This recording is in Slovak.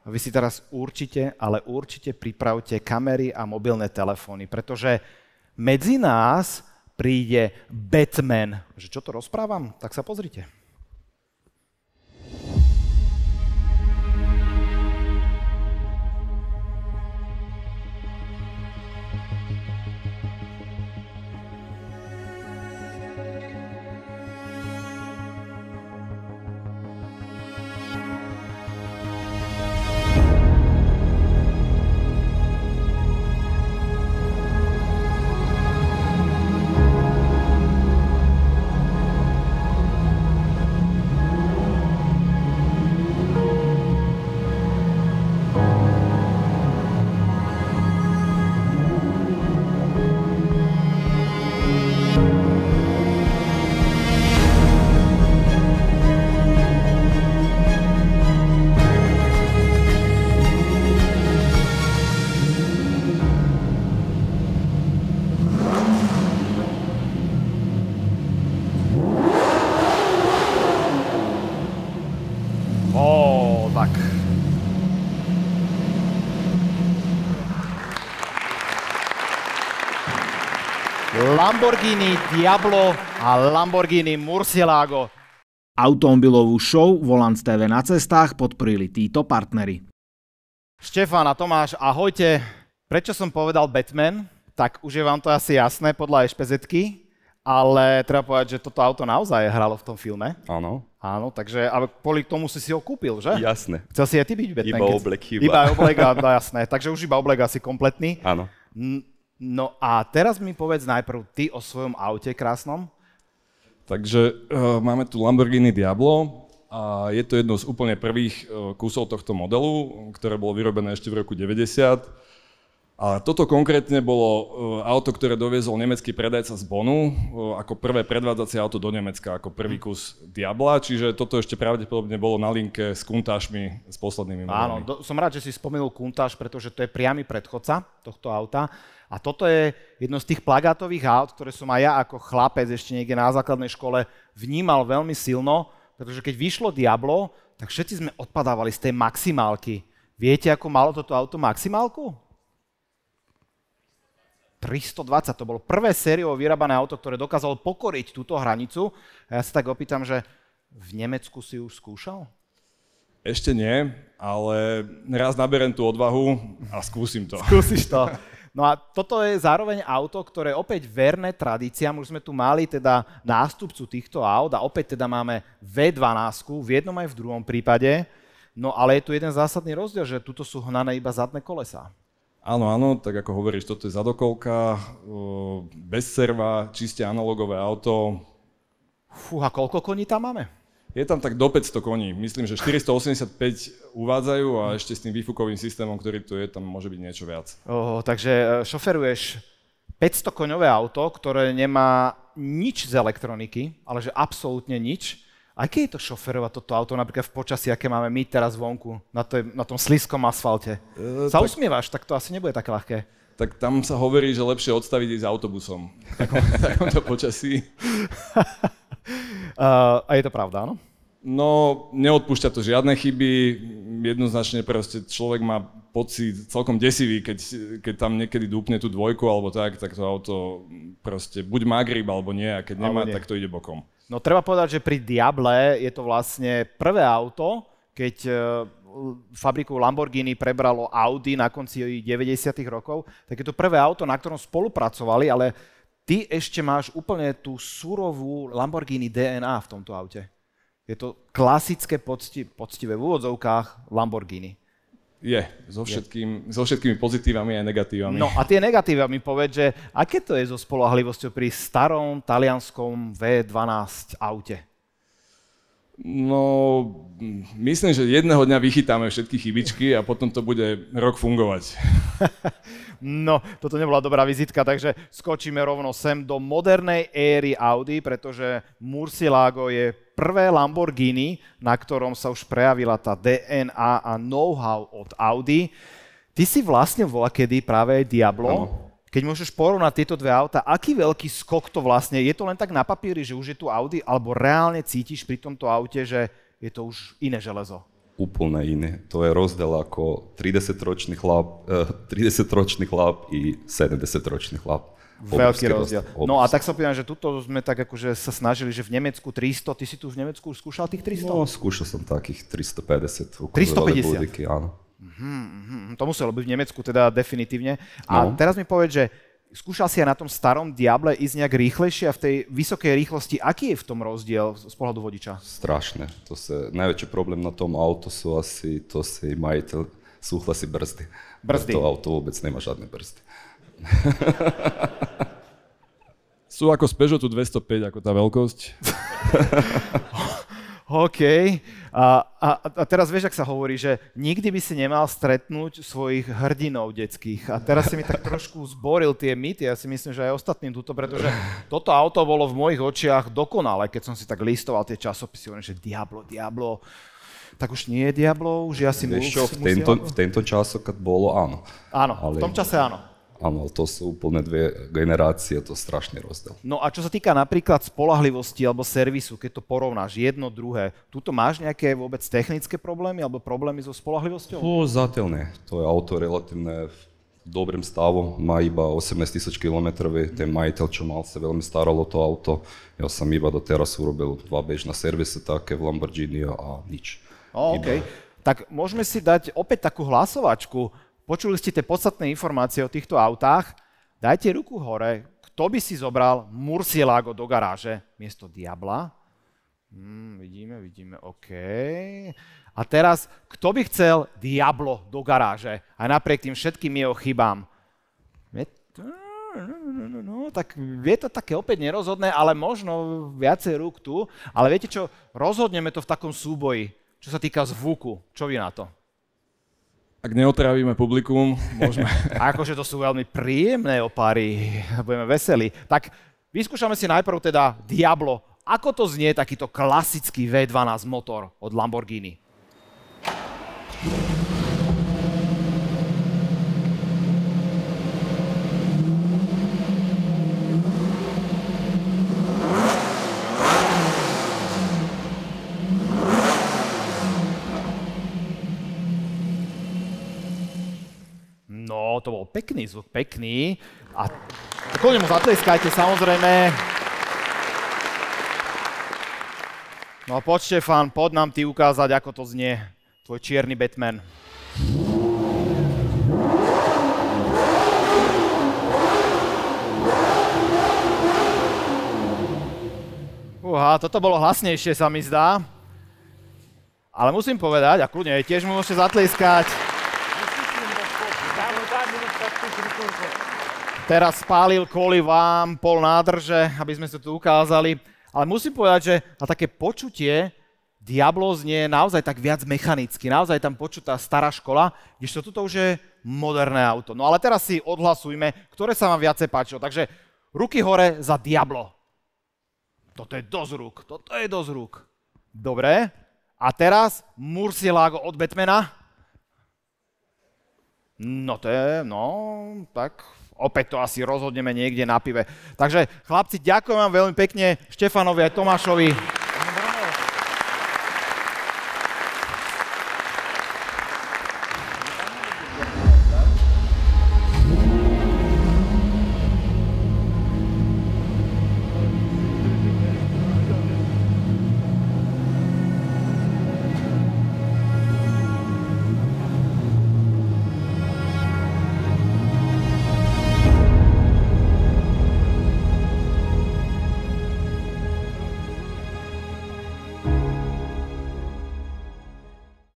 vy si teraz určite, ale určite pripravte kamery a mobilné telefóny, pretože medzi nás príde Batman. Že čo to rozprávam? Tak sa pozrite. Lamborghini Diablo a Lamborghini Murcielago. Automobilovú show Volant TV na cestách podporili títo partneri. Štefán a Tomáš, ahojte. Prečo som povedal Batman? Tak už je vám to asi jasné podľa ešpezetky, ale treba povedať, že toto auto naozaj hralo v tom filme. Áno. Áno, takže ale kvôli tomu si ho kúpil, že? Jasné. Chcel si aj ty byť Batman? Iba oblek chýba. Iba oblek, no jasné. Takže už iba oblek asi kompletný. Áno. No a teraz mi povedz najprv ty o svojom aute krásnom. Takže máme tu Lamborghini Diablo a je to jedno z úplne prvých kusov tohto modelu, ktoré bolo vyrobené ešte v roku 90. A toto konkrétne bolo auto, ktoré doviezol nemecký predajca z Bonu ako prvé predvádzacie auto do Nemecka, ako prvý kus Diabla, čiže toto ešte pravdepodobne bolo na linke s Countachmi, s poslednými modelmi. Áno, som rád, že si spomenul Countach, pretože to je priamy predchodca tohto auta. A toto je jedno z tých plagátových aut, ktoré som aj ja ako chlapec ešte niekde na základnej škole vnímal veľmi silno, pretože keď vyšlo Diablo, tak všetci sme odpadávali z tej maximálky. Viete, ako malo toto auto maximálku? 320, to bolo prvé sériovo vyrábané auto, ktoré dokázalo pokoriť túto hranicu. A ja sa tak opýtam, že v Nemecku si už skúšal? Ešte nie, ale raz naberiem tú odvahu a skúsim to. Skúsiš to. No a toto je zároveň auto, ktoré opäť verné tradíciám. Už sme tu mali teda nástupcu týchto aut a opäť teda máme V12 v jednom aj v druhom prípade. No ale je tu jeden zásadný rozdiel, že tuto sú hnané iba zadné kolesá. Áno, áno, tak ako hovoríš, toto je zadokolka, bez serva, čiste analogové auto. Fúha, koľko koní tam máme? Je tam tak do 500 koní. Myslím, že 485 uvádzajú a ešte s tým výfukovým systémom, ktorý tu je, tam môže byť niečo viac. Takže šoferuješ 500 koňové auto, ktoré nemá nič z elektroniky, ale že absolútne nič. Aké je to šoferovať toto auto napríklad v počasí, aké máme my teraz vonku, na tom slízkom asfalte? Usmievaš, tak to asi nebude také ľahké. Tak tam sa hovorí, že lepšie odstaviť ísť autobusom v takomto počasí. A je to pravda, áno? No, neodpúšťa to žiadne chyby, jednoznačne proste človek má pocit celkom desivý, keď tam niekedy dúpne tú dvojku alebo tak to auto proste buď má grip alebo nie a keď nemá, tak to ide bokom. No treba povedať, že pri Diable je to vlastne prvé auto, keď fabriku Lamborghini prebralo Audi na konci 90. rokov, tak je to prvé auto, na ktorom spolupracovali, ale ty ešte máš úplne tú surovú Lamborghini DNA v tomto aute. Je to klasické poctivé v úvodzovkách Lamborghini. Je, so všetkými pozitívami a negatívami. No a tie negatíva mi povedz, že aké to je so spoľahlivosťou pri starom talianskom V12 aute? No, myslím, že jedného dňa vychytáme všetky chybičky a potom to bude rok fungovať. No, toto nebola dobrá vizitka, takže skočíme rovno sem do modernej éry Audi, pretože Murcielago je prvé Lamborghini, na ktorom sa už prejavila tá DNA a know-how od Audi. Ty si vlastne volakedy práve Diablo. Ano. Keď môžeš porovnať tieto dve auta, aký veľký skok to vlastne, je to len tak na papíri, že už je tu Audi, alebo reálne cítiš pri tomto aute, že je to už iné železo? úplne iné. To je rozdiel ako 30-ročný chlap i 70-ročný chlap. Veľký rozdiel. No a tak sa poviem, že tuto sme tak akože sa snažili, že v Nemecku 300, ty si tu v Nemecku už skúšal tých 300? No, skúšal som takých 350. 350? Budiky, áno. To muselo byť v Nemecku teda definitívne. A teraz mi povedz, že skúšal si aj na tom starom Diable ísť nejak rýchlejšie a v tej vysokej rýchlosti, aký je v tom rozdiel z pohľadu vodiča? Strašné. Najväčší problém na tom auto sú majiteľ súhlasí brzdy. To auto vôbec nemá žiadne brzdy. Sú ako z Peugeotu 205, ako tá veľkosť. OK. A teraz vieš, ak sa hovorí, že nikdy by si nemal stretnúť svojich hrdinov detských. A teraz si mi tak trošku zboril tie mýty. Ja si myslím, že aj ostatným túto, pretože toto auto bolo v mojich očiach dokonalé, keď som si tak listoval tie časopisy, že Diablo. Tak už nie je Diablo, už ja si v tento času, keď bolo, áno. Áno, v tom čase áno. Áno, to sú úplne dve generácie, to je strašný rozdiel. No a čo sa týka napríklad spolahlivosti alebo servisu, keď to porovnáš jedno, druhé, tuto máš nejaké vôbec technické problémy alebo problémy so spolahlivosťou? Zatiaľ nie. To je auto relatívne v dobrým stavu, má iba 18 000 km, ten majiteľ, čo mal, sa veľmi staralo to auto. Ja som iba doteraz urobil 2 bežné servisy také v Lamborghini a nič. OK. Tak môžeme si dať opäť takú hlasovačku. Počuli ste tie podstatné informácie o týchto autách. Dajte ruku hore. Kto by si zobral Murcielago do garáže miesto Diabla? Vidíme, OK. A teraz, kto by chcel Diablo do garáže? Aj napriek tým všetkým jeho chybám. No, tak je to také opäť nerozhodné, ale možno viacej rúk tu. Ale viete čo, rozhodneme to v takom súboji, čo sa týka zvuku. Čo vy na to? Ak neotrávime publikum, môžeme. Akože to sú veľmi príjemné opary, budeme veselí. Tak vyskúšame si najprv teda Diablo. Ako to znie takýto klasický V12 motor od Lamborghini? No, to bol pekný zvuk, pekný. A kľudne mu zatleskajte, samozrejme. No poď, Štefan, poď nám ty ukázať, ako to znie. Tvoj čierny Batman. Toto bolo hlasnejšie, sa mi zdá. Ale musím povedať, a kľudne, tiež mu môžete zatlieskať. Teraz spálil kvôli vám pol nádrže, aby sme sa tu ukázali. Ale musím povedať, že na také počutie Diablo znie naozaj tak viac mechanicky. Naozaj tam počutá stará škola, kdežto toto už je moderné auto. No ale teraz si odhlasujme, ktoré sa vám viacej páčilo. Takže ruky hore za Diablo. Toto je dosť rúk. Dobre. A teraz Murcielago od Batmana. Tak opäť to asi rozhodneme niekde na pive. Takže chlapci, ďakujem vám veľmi pekne, Štefanovi aj Tomášovi.